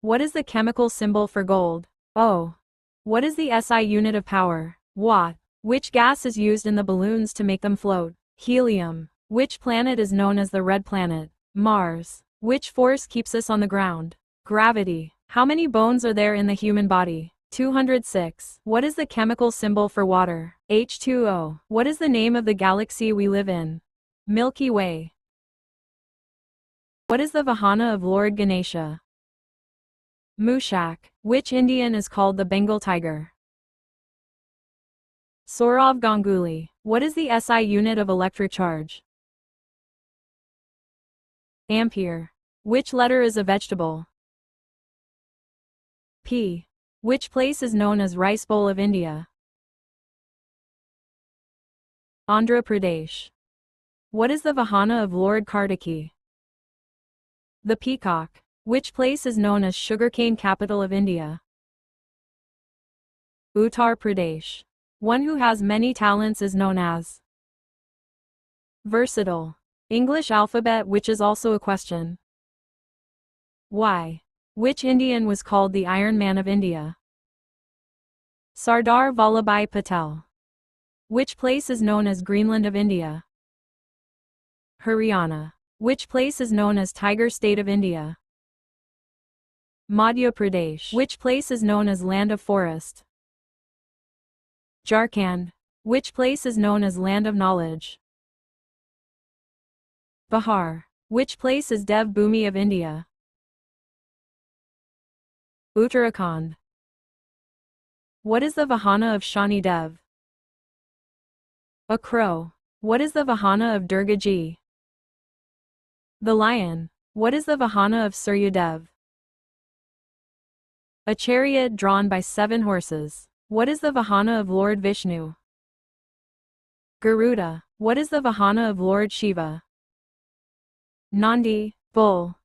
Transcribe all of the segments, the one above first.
What is the chemical symbol for gold? O. What is the SI unit of power? Watt. Which gas is used in the balloons to make them float? Helium. Which planet is known as the red planet? Mars. Which force keeps us on the ground? Gravity. How many bones are there in the human body? 206. What is the chemical symbol for water? H2O. What is the name of the galaxy we live in? Milky Way. What is the Vahana of Lord Ganesha? Mushak. Which Indian is called the Bengal tiger? Sourav Ganguly. What is the SI unit of electric charge? Ampere. Which letter is a vegetable? P. Which place is known as Rice Bowl of India? Andhra Pradesh. What is the Vahana of Lord Kartiki? The peacock. Which place is known as sugarcane capital of India? Uttar Pradesh. One who has many talents is known as versatile. English alphabet, which is also a question. Y. Which Indian was called the Iron Man of India? Sardar Vallabhbhai Patel. Which place is known as Greenland of India? Haryana. Which place is known as Tiger State of India? Madhya Pradesh. Which place is known as Land of Forest? Jharkhand. Which place is known as Land of Knowledge? Bihar. Which place is Dev Bhumi of India? Uttarakhand. What is the Vahana of Shani Dev? A crow. What is the Vahana of Durga Ji? The lion. What is the Vahana of Suryadev? A chariot drawn by 7 horses. What is the Vahana of Lord Vishnu? Garuda. What is the Vahana of Lord Shiva? Nandi, bull.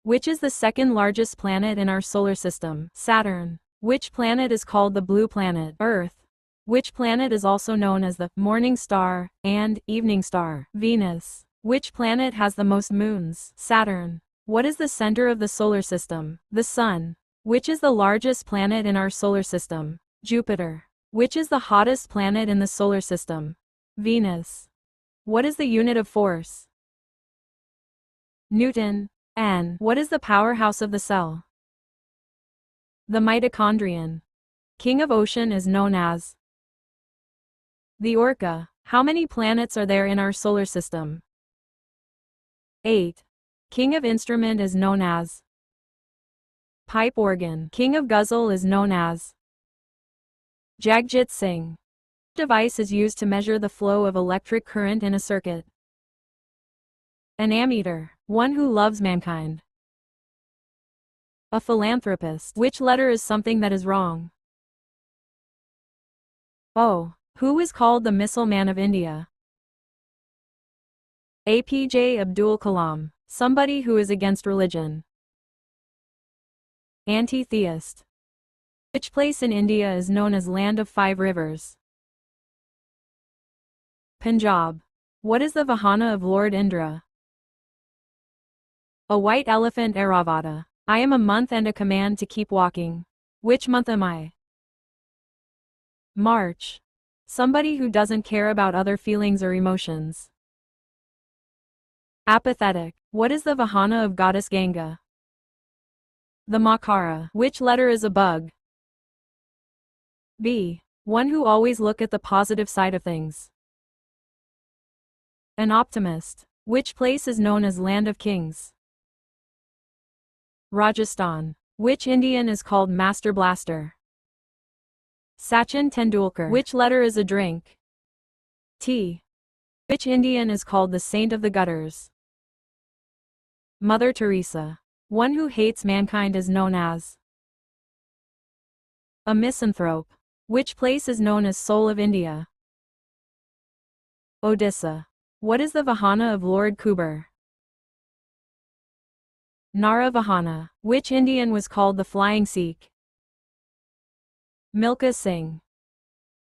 Which is the second largest planet in our solar system? Saturn. Which planet is called the blue planet? Earth. Which planet is also known as the morning star and evening star? Venus. Which planet has the most moons? Saturn. What is the center of the solar system? The sun. Which is the largest planet in our solar system? Jupiter. Which is the hottest planet in the solar system? Venus. What is the unit of force? Newton. N. What is the powerhouse of the cell? The mitochondrion. King of ocean is known as the orca. How many planets are there in our solar system? 8. King of instrument is known as pipe organ. King of ghazal is known as Jagjit Singh. Device is used to measure the flow of electric current in a circuit. An ammeter. One who loves mankind. A philanthropist. Which letter is something that is wrong? O. Who is called the Missile Man of India? APJ Abdul Kalam. Somebody who is against religion. Anti-theist. Which place in India is known as Land of 5 Rivers? Punjab. What is the Vahana of Lord Indra? A white elephant Airavata. I am a month and a command to keep walking. Which month am I? March. Somebody who doesn't care about other feelings or emotions. Apathetic. What is the Vahana of Goddess Ganga? The Makara. Which letter is a bug? B. One who always look at the positive side of things. An optimist. Which place is known as Land of Kings? Rajasthan. Which Indian is called Master Blaster? Sachin Tendulkar. Which letter is a drink? T. Which Indian is called the Saint of the Gutters? Mother Teresa. One who hates mankind is known as a misanthrope. Which place is known as Soul of India? Odisha. What is the Vahana of Lord Kuber? Nara Vahana. Which Indian was called the Flying Sikh? Milkha Singh.